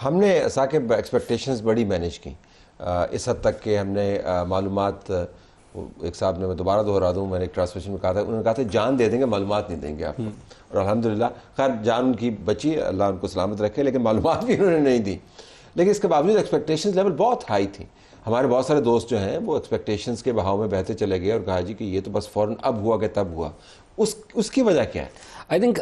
हमने साकिब एक्सपेक्टेशंस बड़ी मैनेज की इस हद तक कि हमने मालूमात, एक साहब ने, मैं दोबारा दोहरा दूँ, मैंने एक ट्रांसलेशन में कहा था, उन्होंने कहा था जान दे देंगे, मालूमात नहीं देंगे आपको। और अल्हम्दुलिल्लाह खैर जान उनकी बची, अल्लाह उनको सलामत रखे, लेकिन मालूमात भी उन्होंने नहीं दी। लेकिन इसके बावजूद एक्सपेक्टेशंस लेवल बहुत हाई थी। हमारे बहुत सारे दोस्त जो हैं वो एक्सपेक्टेशंस के बहाव में बहते चले गए और कहा जी कि ये तो बस फ़ौरन अब हुआ कि तब हुआ। उसकी वजह क्या है? आई थिंक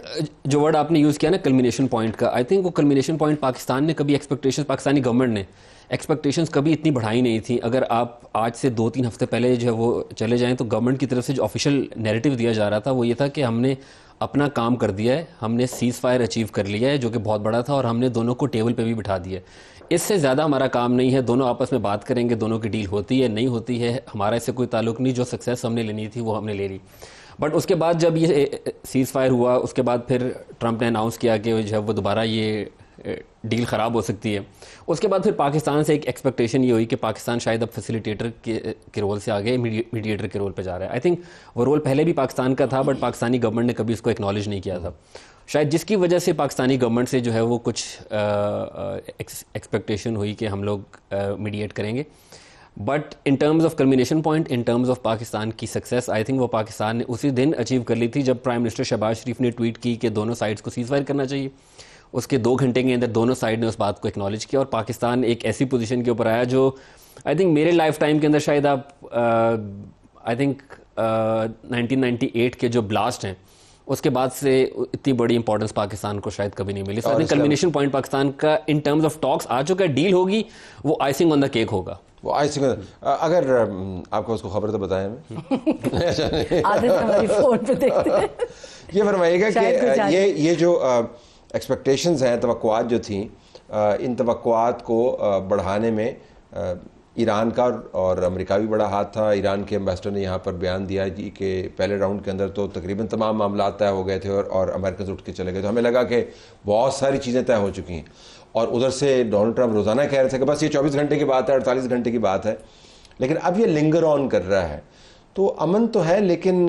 जो वर्ड आपने यूज़ किया ना कल्मिनेशन पॉइंट का, आई थिंक वो कल्मिनेशन पॉइंट पाकिस्तान ने कभी एक्सपेक्टेशंस, पाकिस्तानी गवर्नमेंट ने एक्सपेक्टेशंस कभी इतनी बढ़ाई नहीं थी। अगर आप आज से 2-3 हफ्ते पहले जो है वो चले जाएं तो गवर्नमेंट की तरफ से जो ऑफिशियल नैरेटिव दिया जा रहा था वो ये था कि हमने अपना काम कर दिया है, हमने सीज़ फायर अचीव कर लिया है, जो कि बहुत बड़ा था, और हमने दोनों को टेबल पे भी बिठा दिया है। इससे ज़्यादा हमारा काम नहीं है, दोनों आपस में बात करेंगे, दोनों की डील होती है नहीं होती है, हमारा इससे कोई ताल्लुक नहीं, जो सक्सेस हमने लेनी थी वो हमने ले ली। बट उसके बाद जब ये सीज़ फायर हुआ, उसके बाद फिर ट्रंप ने अनाउंस किया कि जब वो दोबारा ये डील ख़राब हो सकती है, उसके बाद फिर पाकिस्तान से एक एक्सपेक्टेशन ये हुई कि पाकिस्तान शायद अब फैसिलिटेटर के रोल से आगे मीडिएटर के रोल पे जा रहा है। आई थिंक वो रोल पहले भी पाकिस्तान का था, बट पाकिस्तानी गवर्नमेंट ने कभी इसको एक्नॉलेज नहीं किया था, शायद जिसकी वजह से पाकिस्तानी गवर्नमेंट से जो है वो कुछ एक्सपेक्टेशन हुई कि हम लोग मीडिएट करेंगे। But in terms of culmination point, in terms of Pakistan की सक्सेस, आई थिंक वो पाकिस्तान ने उसी दिन अचीव कर ली थी जब प्राइम मिनिस्टर शहबाज शरीफ ने ट्वीट की कि दोनों साइड्स को सीज़ फायर करना चाहिए। उसके 2 घंटे के अंदर दोनों साइड ने उस बात को एक्नॉलेज किया और पाकिस्तान एक ऐसी पोजीशन के ऊपर आया जो आई थिंक मेरे लाइफ टाइम के अंदर शायद आप आई थिंक 1998 के जो ब्लास्ट हैं उसके बाद से इतनी बड़ी इंपॉर्टेंस पाकिस्तान को शायद कभी नहीं मिली। So I think culmination point Pakistan का इन टर्म्स ऑफ टॉक्स आ चुका है, डील होगी, वो आइसिंग ऑन द केक होगा। वो आइसिंग, अगर आपको उसको खबर तो बताया मैं हमारी फोन पे देखते हैं। ये फरमाइएगा कि ये जो एक्सपेक्टेशंस हैं, तवक्कुआत जो थी, इन तवक्कुआत को बढ़ाने में ईरान का और अमेरिका भी बड़ा हाथ था। ईरान के एम्बेसडर ने यहाँ पर बयान दिया जी कि पहले राउंड के अंदर तो तकरीबन तमाम मामला तय हो गए थे और अमेरिकन उठ के चले गए, तो हमें लगा कि बहुत सारी चीज़ें तय हो चुकी हैं। और उधर से डोनाल्ड ट्रंप रोज़ाना कह रहे थे कि बस ये 24 घंटे की बात है, 48 घंटे की बात है, लेकिन अब ये लिंगर ऑन कर रहा है। तो अमन तो है, लेकिन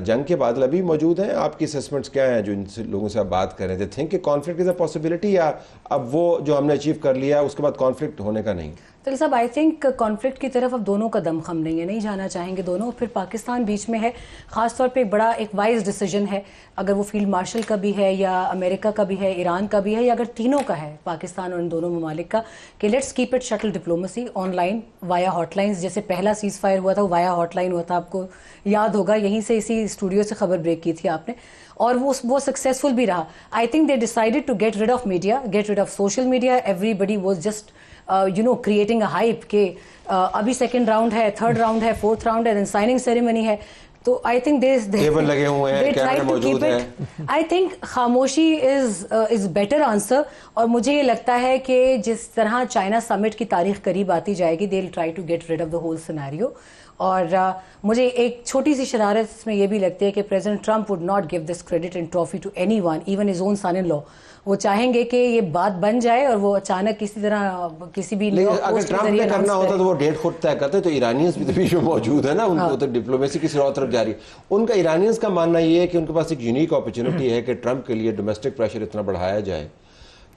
जंग के बादल अभी मौजूद हैं। आपकी असेसमेंट्स क्या हैं जो इन लोगों से आप बात कर रहे थे? थिंक कि कॉन्फ्लिक्ट इज़ अ पॉसिबिलिटी, या अब वो जो हमने अचीव कर लिया उसके बाद कॉन्फ्लिक्ट होने का नहीं? तो साहब आई थिंक कॉन्फ्लिक्ट की तरफ अब दोनों का दम खम नहीं है, नहीं जाना चाहेंगे दोनों। फिर पाकिस्तान बीच में है, ख़ास तौर पे एक बड़ा एक वाइज डिसीजन है, अगर वो फील्ड मार्शल का भी है या अमेरिका का भी है, ईरान का भी है, या अगर तीनों का है, पाकिस्तान और इन दोनों ममालिक का, कि let's keep it shuttle diplomacy online via hotlines. जैसे पहला सीज़ फायर हुआ था वो वाया हॉटलाइन हुआ था, आपको याद होगा, यहीं से इसी स्टूडियो से खबर ब्रेक की थी आपने, और वो सक्सेसफुल भी रहा। I think they decided to get rid of media, get rid of social media. Everybody was just creating a hype के अभी सेकंड राउंड है, थर्ड राउंड है, फोर्थ राउंड है, देन साइनिंग सेरेमनी है। तो आई थिंक टेबल लगे हुए हैं, कैमरे मौजूद हैं। आई थिंक खामोशी इज बेटर आंसर। और मुझे ये लगता है कि जिस तरह चाइना समिट की तारीख करीब आती जाएगी, they will try to get rid of the whole scenario. और मुझे एक छोटी सी शरारत इसमें यह भी लगती है कि President Trump would not give this credit and trophy to anyone, even his own son in law. वो चाहेंगे कि ये बात बन जाए और वो अचानक किसी तरह किसी भी अगर ट्रंप ने करना होता तो वो डेट खुद तय करते। तो ईरानियंस भी तो बीच में मौजूद है ना, उनको तो डिप्लोमेसी किसी और तरफ जारी है। उनका ईरानियंस का मानना ये है कि उनके पास एक यूनिक अपॉर्चुनिटी है कि ट्रंप के लिए डोमेस्टिक प्रेशर इतना बढ़ाया जाए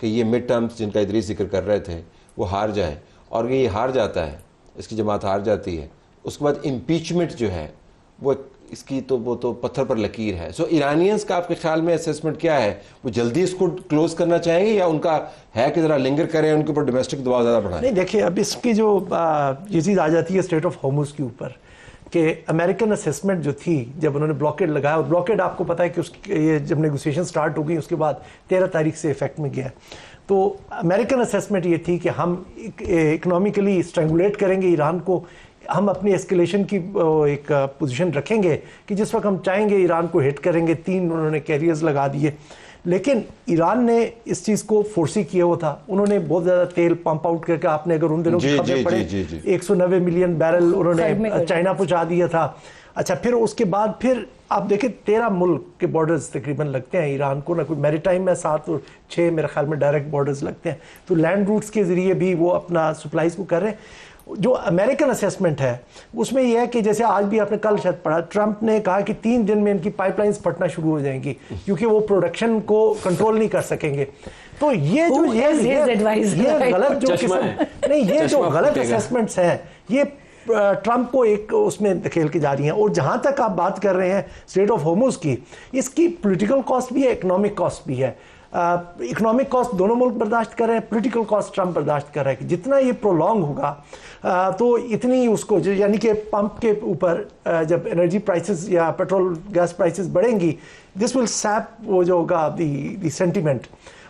कि ये मिड टर्म्स जिनका इदरीस जिक्र कर रहे थे वो हार जाए, और ये हार जाता है, इसकी जमात हार जाती है, उसके बाद इम्पीचमेंट जो है वो इसकी तो वो तो पत्थर पर लकीर है। सो ईरानियंस का आपके ख्याल में असेसमेंट क्या है? वो जल्दी इसको क्लोज करना चाहेंगे या उनका है कि ज़रा लिंगर करें, उनके ऊपर डोमेस्टिक दबाव ज़्यादा बढ़ाएं? नहीं, देखिए अब इसकी जो ये चीज़ आ जाती है स्टेट ऑफ होर्मुज़ के ऊपर, कि अमेरिकन असेसमेंट जो थी जब उन्होंने ब्लॉकेड लगाया, और ब्लॉकेड आपको पता है कि उसकी ये जब नेगोशिएशन स्टार्ट हो गई उसके बाद 13 तारीख से इफेक्ट में गया। तो अमेरिकन असेसमेंट ये थी कि हम इकोनॉमिकली स्ट्रेंगुलेट करेंगे ईरान को, हम अपनी एस्केलेशन की एक पोजीशन रखेंगे कि जिस वक्त हम चाहेंगे ईरान को हिट करेंगे। 3 उन्होंने कैरियर्स लगा दिए, लेकिन ईरान ने इस चीज़ को फोर्सी किया हुआ था। उन्होंने बहुत ज़्यादा तेल पंप आउट करके, आपने अगर उन दिनों की खबरें पढ़े, 190 मिलियन बैरल उन्होंने चाइना पहुँचा दिया था। अच्छा, फिर उसके बाद फिर आप देखें 13 मुल्क के बॉर्डर्स तकरीबन लगते हैं ईरान को, ना कोई मैरीटाइम में 7 और 6 मेरे ख्याल में डायरेक्ट बॉर्डर्स लगते हैं। तो लैंड रूट्स के ज़रिए भी वो अपना सप्लाईज को कर रहे हैं। जो अमेरिकन असेसमेंट है उसमें यह है कि जैसे आज भी आपने कल शायद पढ़ा, ट्रंप ने कहा कि 3 दिन में इनकी पाइपलाइंस फटना शुरू हो जाएंगी क्योंकि वो प्रोडक्शन को कंट्रोल नहीं कर सकेंगे। तो ये जो ये गलत जो नहीं, ये जो गलत असेसमेंट्स हैं, ये ट्रंप को एक उसमें धकेल के जा रही हैं। और जहां तक आप बात कर रहे हैं स्ट्रेट ऑफ होर्मुज की, इसकी पॉलिटिकल कॉस्ट भी है, इकोनॉमिक कॉस्ट भी है। इकोनॉमिक कॉस्ट दोनों मुल्क बर्दाश्त कर रहे हैं, पॉलिटिकल कॉस्ट ट्रंप बर्दाश्त कर रहा है कि जितना ये प्रोलॉन्ग होगा तो इतनी उसको, यानी कि पंप के ऊपर जब एनर्जी प्राइसेस या पेट्रोल गैस प्राइसेस बढ़ेंगी, दिस विल सैप वो जो होगा दी सेंटिमेंट।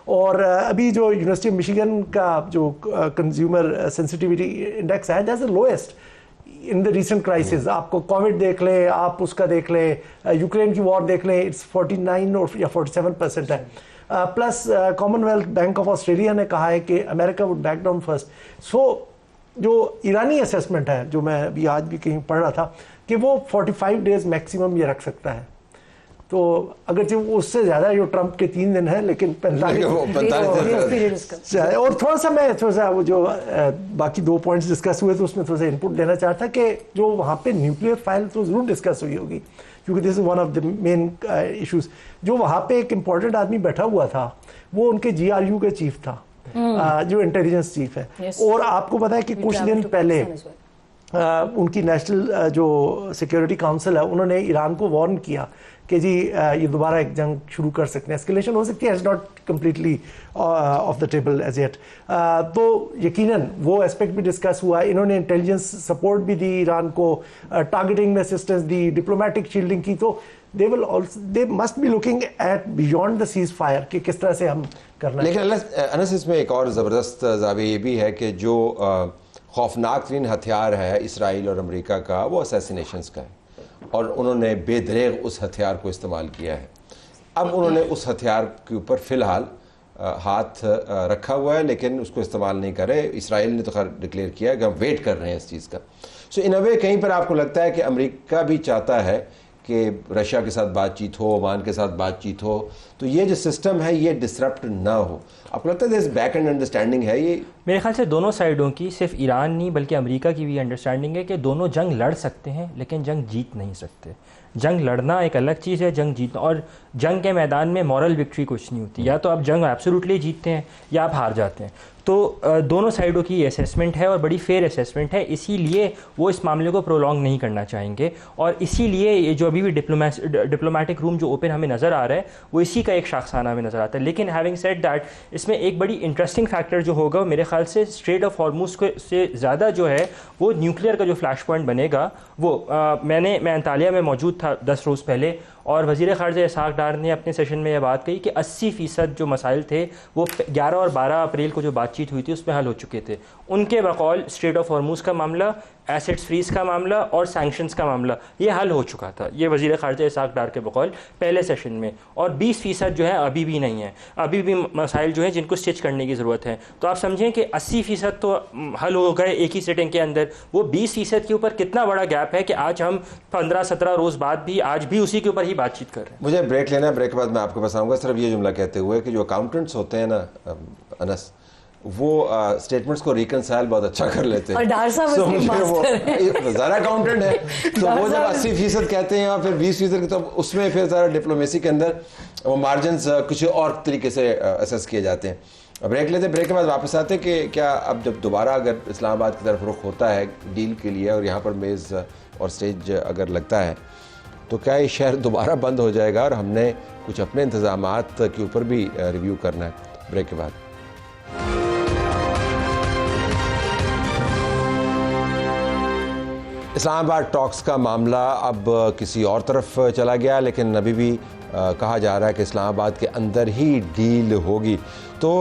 और अभी जो यूनिवर्सिटी ऑफ मिशिगन का जो कंज्यूमर सेंसिटिविटी इंडेक्स है, that's the lowest in the recent crisis. आपको कोविड देख ले, आप उसका देख ले, यूक्रेन की वॉर देख ले, इट्स 49 और या 47% है। Plus Commonwealth Bank of Australia ने कहा है कि America would back down first. So जो ईरानी असेसमेंट है, जो मैं अभी आज भी कहीं पढ़ रहा था, कि वो 45 डेज मैक्सिमम ये रख सकता है। तो अगर जो उससे ज़्यादा जो ट्रंप के 3 दिन है, लेकिन 45 और थोड़ा सा वो जो बाकी 2 पॉइंट्स डिस्कस हुए तो उसमें थोड़ा सा इनपुट देना चाहता कि जो वहाँ पे न्यूक्लियर फाइल तो ज़रूर डिस्कस हुई होगी, क्योंकि this is one of the main issues. जो वहाँ पे एक इम्पोर्टेंट आदमी बैठा हुआ था, वो उनके GRU के चीफ था, जो इंटेलिजेंस चीफ है। और आपको पता है कि कुछ दिन पहले उनकी नेशनल जो सिक्योरिटी काउंसिल है, उन्होंने ईरान को वार्न किया कि जी ये दोबारा एक जंग शुरू कर सकते हैं, एस्केलेशन हो सकती है, it's not completely off the table as yet. तो यकीनन वो एस्पेक्ट भी डिस्कस हुआ। इन्होंने इंटेलिजेंस सपोर्ट भी दी ईरान को, टारगेटिंग में असिस्टेंस दी, डिप्लोमेटिक शील्डिंग की। तो they must be looking at beyond the cease fire कि किस तरह से हम करना। लेकिन अनस इसमें एक और ज़बरदस्त जावे ये भी है कि जो खौफनाक तरीन हथियार है इसराइल और अमेरिका का, वो असैसिनेशंस का है, और उन्होंने बेदरेग उस हथियार को इस्तेमाल किया है। अब उन्होंने उस हथियार के ऊपर फ़िलहाल हाथ रखा हुआ है, लेकिन उसको इस्तेमाल नहीं कर रहे। इसराइल ने तो खैर डिक्लेयर किया कि हम वेट कर रहे हैं इस चीज़ का। सो इन अ वे कहीं पर आपको लगता है कि अमेरिका भी चाहता है कि रशिया के साथ बातचीत हो, ओमान के साथ बातचीत हो, तो ये जो सिस्टम है ये डिसरप्ट ना हो। आपको लगता है दिस बैक एंड अंडरस्टैंडिंग है? ये मेरे ख्याल से दोनों साइडों की, सिर्फ ईरान नहीं बल्कि अमेरिका की भी अंडरस्टैंडिंग है कि दोनों जंग लड़ सकते हैं, लेकिन जंग जीत नहीं सकते। जंग लड़ना एक अलग चीज़ है, जंग जीतना, और जंग के मैदान में मॉरल विक्ट्री कुछ नहीं होती। या तो आप जंग एब्सोल्युटली जीतते हैं या आप हार जाते हैं। तो दोनों साइडों की असेसमेंट है और बड़ी फेयर असेसमेंट है, इसीलिए वो इस मामले को प्रोलॉन्ग नहीं करना चाहेंगे। और इसीलिए ये जो अभी भी डिप्लोमेटिक रूम जो ओपन हमें नज़र आ रहा है, वो इसी का एक शाखसाना हमें नज़र आता है। लेकिन हैविंग सेड दैट, इसमें एक बड़ी इंटरेस्टिंग फैक्टर जो होगा मेरे ख्याल से, स्ट्रेट ऑफ हॉर्मुज से ज़्यादा जो है वो न्यूक्लियर का जो फ्लैश पॉइंट बनेगा वो मैं अंतालिया में मौजूद था 10 रोज़ पहले, और वज़ीर ख़ारजा इसहाक़ डार ने अपने सेशन में यह बात कही कि 80% जो मसाइल थे वो 11 और 12 अप्रैल को जो बातचीत हुई थी उसमें हल हो चुके थे। उनके बकौल स्ट्रेट ऑफ हॉर्मुज़ का मामला, एसेट्स फ्रीज़ का मामला और सैंक्शंस का मामला ये हल हो चुका था, ये वज़ीर ख़ारजा इसहाक़ डार के बकौल पहले सेशन में। और 20% जो है अभी भी नहीं है, अभी भी मसाइल जो हैं जिनको स्टिच करने की ज़रूरत है। तो आप समझें कि 80% तो हल हो गए एक ही सिटिंग के अंदर, वो 20% के ऊपर कितना बड़ा गैप है कि आज हम 15-17 रोज़ बाद भी आज भी उसी के ऊपर ही बातचीत कर रहे हैं। मुझे ब्रेक लेना है, ब्रेक के बाद मैं आपके पास आऊँगा। सिर्फ ये जुमला कहते हुए कि जो अकाउंटेंट्स होते हैं ना अनस, वो स्टेटमेंट्स को रिकनसाइल बहुत अच्छा कर लेते हैं। और डार साहब वो ज़रा अकाउंटेंट है, तो वो जब 80% कहते हैं और फिर 20%, तो उसमें फिर ज़रा डिप्लोमेसी के अंदर वो मार्जिन्स कुछ और तरीके से असेस किए जाते हैं। ब्रेक लेते, ब्रेक के बाद वापस आते कि क्या अब जब दोबारा अगर इस्लामाबाद की तरफ रुख होता है डील के लिए और यहाँ पर मेज़ और स्टेज अगर लगता है, तो क्या ये शहर दोबारा बंद हो जाएगा? और हमने कुछ अपने इंतज़ामात के ऊपर भी रिव्यू करना है। ब्रेक के बाद इस्लामाबाद टॉक्स का मामला अब किसी और तरफ चला गया, लेकिन अभी भी कहा जा रहा है कि इस्लामाबाद के अंदर ही डील होगी। तो